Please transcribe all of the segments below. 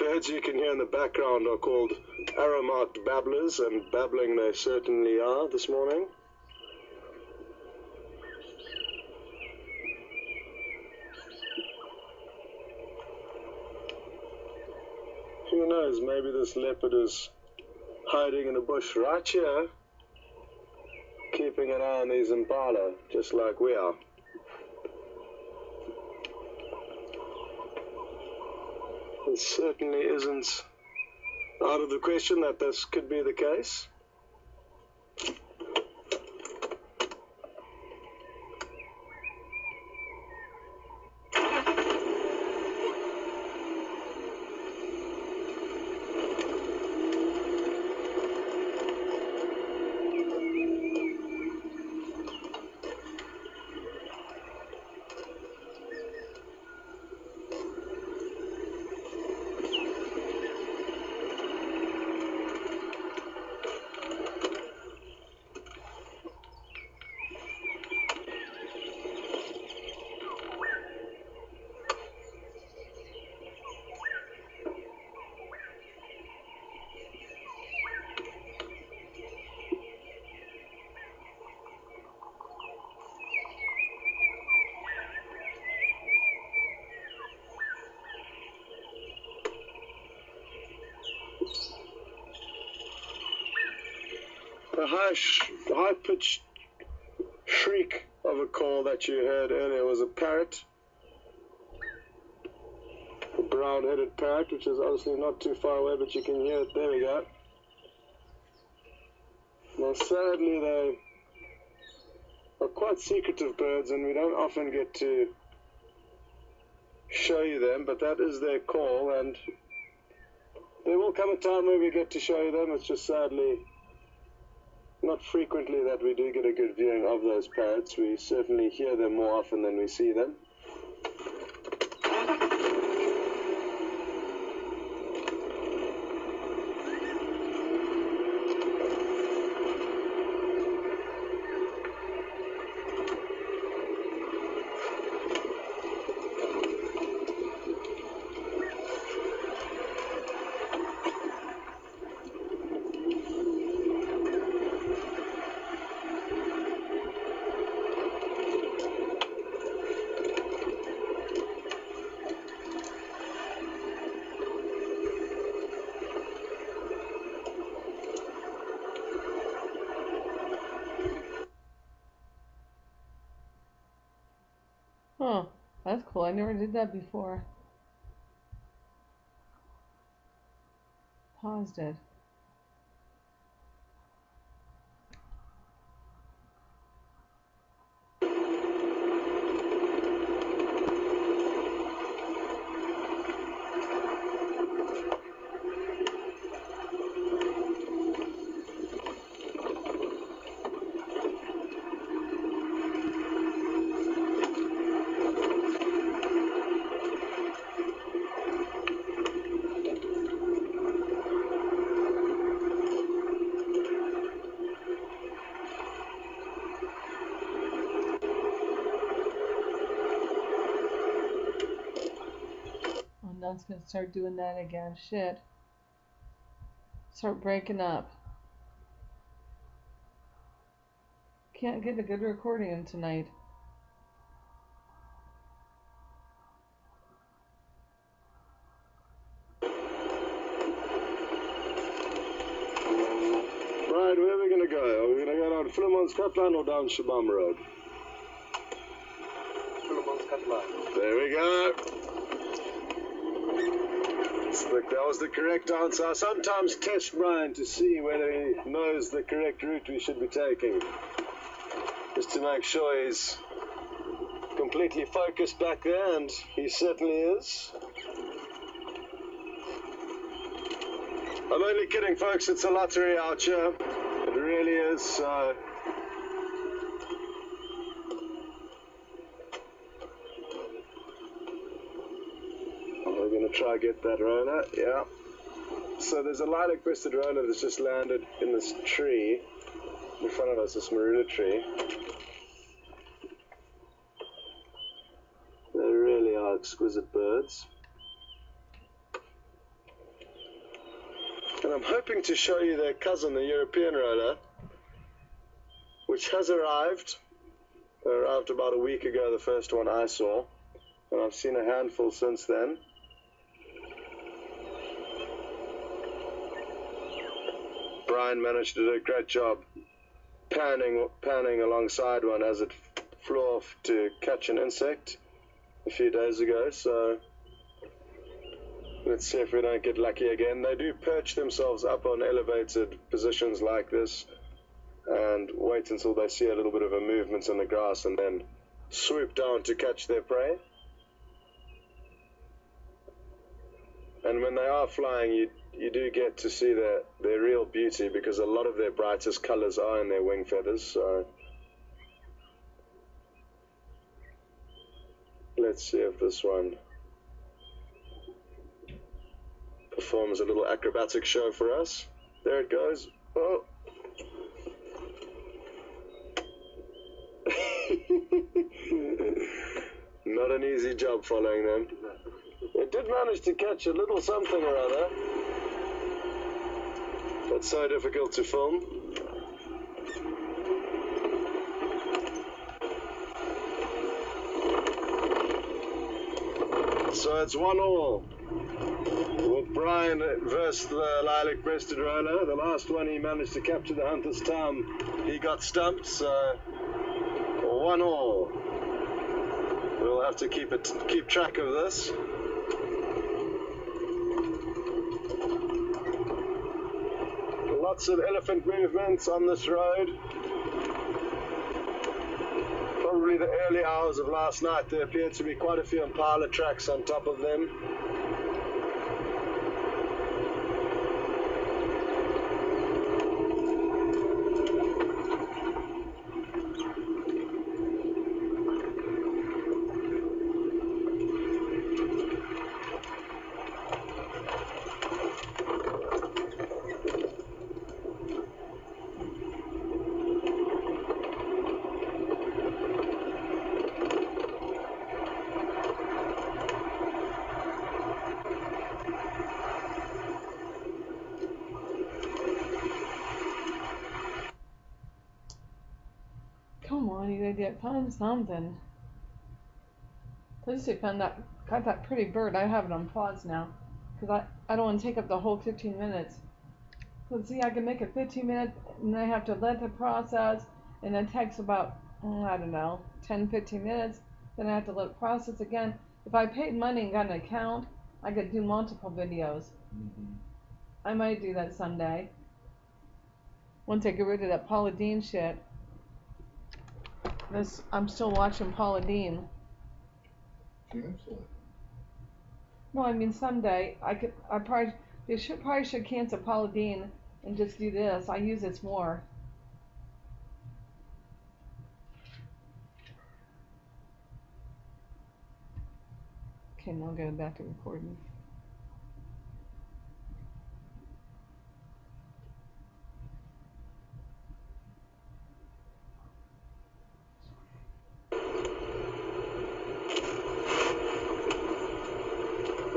birds you can hear in the background are called arrow-marked babblers, and babbling they certainly are this morning. Who knows, maybe this leopard is hiding in a bush right here, keeping an eye on these impala, just like we are. It certainly isn't out of the question that this could be the case. The high-pitched shriek of a call that you heard earlier was a parrot, a brown-headed parrot, which is obviously not too far away, but you can hear it. There we go. Now, sadly, they are quite secretive birds, and we don't often get to show you them, but that is their call, and there will come a time where we get to show you them. It's just sadly not frequently that we do get a good viewing of those parrots. We certainly hear them more often than we see them. Huh, that's cool. I never did that before. Paused it. Now it's gonna start doing that again. Shit. Start breaking up. Can't get a good recording in tonight. Right, where are we gonna go? Are we gonna go down Philemon's Cut Line or down Shabam Road? Philemon's Cut Line. There we go. That was the correct answer. I sometimes test Brian to see whether he knows the correct route we should be taking, just to make sure he's completely focused back there, and he certainly is. I'm only kidding, folks. It's a lottery out here. It really is. So we're going to try get that roller. Yeah. So there's a lilac-breasted roller that's just landed in this tree in front of us, this marula tree. They really are exquisite birds. And I'm hoping to show you their cousin, the European roller, which has arrived. They arrived about a week ago, the first one I saw, and I've seen a handful since then. Brian managed to do a great job panning alongside one as it flew off to catch an insect a few days ago, so let's see if we don't get lucky again. They do perch themselves up on elevated positions like this and wait until they see a little bit of a movement in the grass and then swoop down to catch their prey. And when they are flying, you do get to see their real beauty, because a lot of their brightest colors are in their wing feathers. So let's see if this one performs a little acrobatic show for us. There it goes. Oh. Not an easy job following them. It did manage to catch a little something or other. That's so difficult to film. So it's 1-1 with Brian versus the lilac-breasted roller. The last one he managed to capture the hunt this time. He got stumped, so 1-1. We'll have to keep track of this. Lots of elephant movements on this road. Probably the early hours of last night, there appeared to be quite a few Impala tracks on top of them. Come on, you idiot, find something. At least I got that pretty bird. I have it on pause now, because I don't want to take up the whole 15 minutes. So see, I can make it 15 minutes, and I have to let it process, and it takes about, I don't know, 10, 15 minutes. Then I have to let it process again. If I paid money and got an account, I could do multiple videos. I might do that someday. Once I get rid of that Paula Deen shit. I'm still watching Paula Deen. Seriously? No, I mean someday they probably should cancel Paula Deen and just do this. I use this more. Okay, now I'll get back to recording.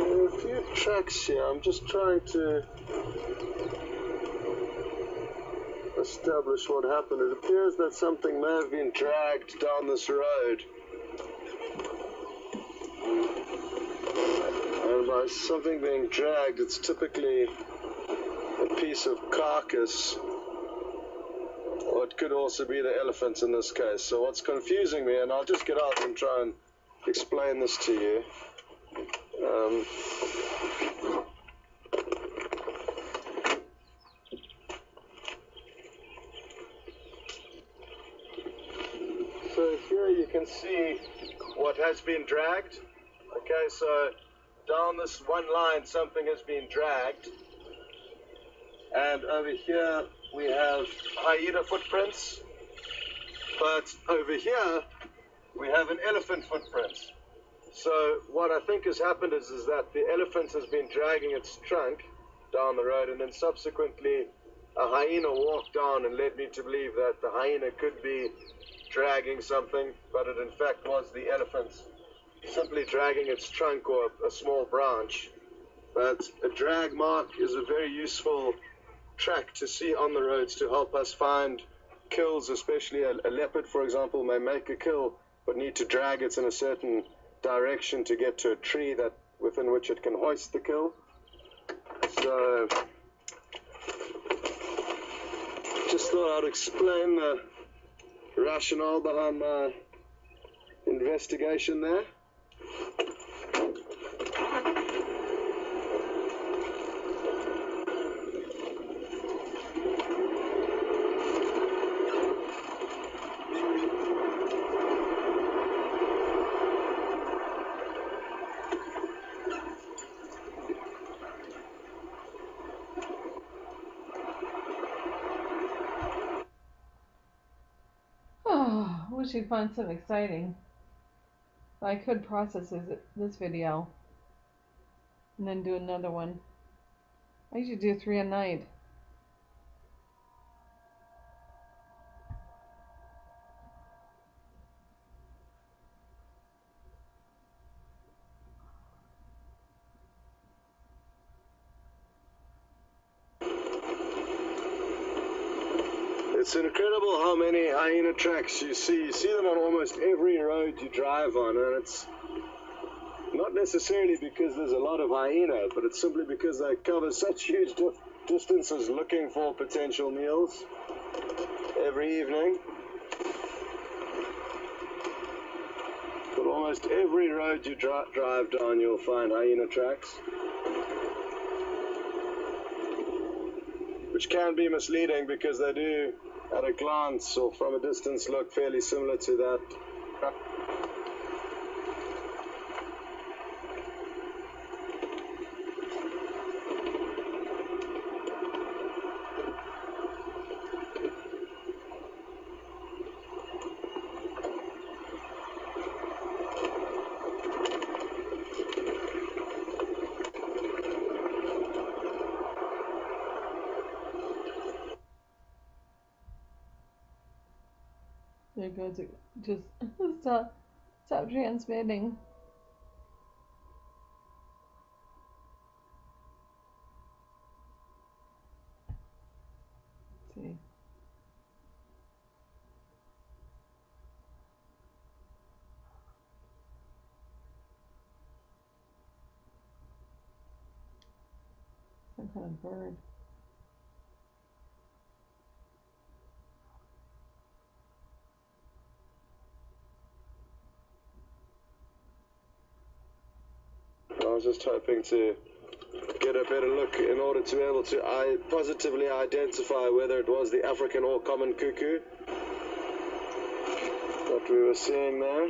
A few tracks here. I'm just trying to establish what happened. It appears that something may have been dragged down this road. And by something being dragged, it's typically a piece of carcass, or it could also be the elephant in this case. So what's confusing me, and I'll just get out and try and explain this to you. So here you can see what has been dragged. Okay, so down this one line something has been dragged, and over here we have hyena footprints, but over here we have an elephant footprint. So what I think has happened is that the elephant has been dragging its trunk down the road, and then subsequently a hyena walked down and led me to believe that the hyena could be dragging something, but it in fact was the elephant simply dragging its trunk or a small branch. But a drag mark is a very useful track to see on the roads to help us find kills, especially a leopard, for example, may make a kill but need to drag it in a certain direction to get to a tree that within which it can hoist the kill. So just thought I'd explain the rationale behind my investigation there. Oh, wish you'd find something exciting. I could process this video and then do another one. I usually do 3 a night. It's incredible how many hyena tracks you see. You see them on almost every road you drive on, and it's not necessarily because there's a lot of hyena, but it's simply because they cover such huge distances looking for potential meals every evening. But almost every road you drive down, you'll find hyena tracks, which can be misleading because they do, at a glance or from a distance, look fairly similar to that. There it goes. It just stop transmitting. Let's see. Some kind of bird. I was just hoping to get a better look in order to be able to positively identify whether it was the African or common cuckoo that we were seeing there.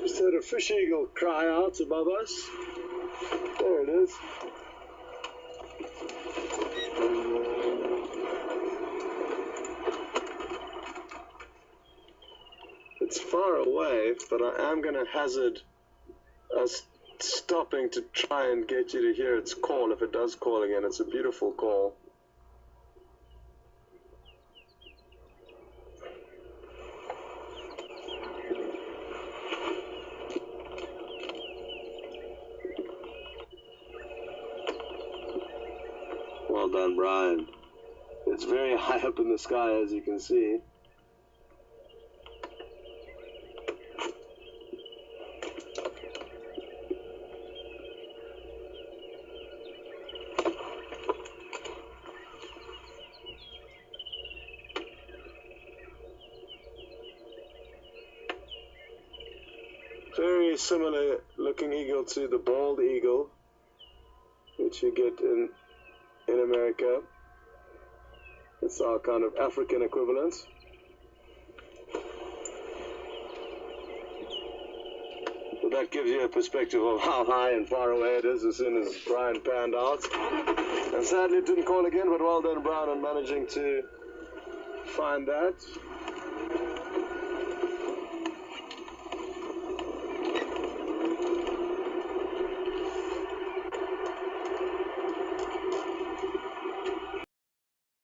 Just heard a fish eagle cry out above us. There it is. It's far away, but I am going to hazard us stopping to try and get you to hear its call if it does call again. It's a beautiful call. Well done, Brian. It's very high up in the sky, as you can see. Very similar looking eagle to the bald eagle, which you get in America. It's our kind of African equivalent. But that gives you a perspective of how high and far away it is as soon as Brian panned out. And sadly it didn't call again, but well done, Brian, on managing to find that.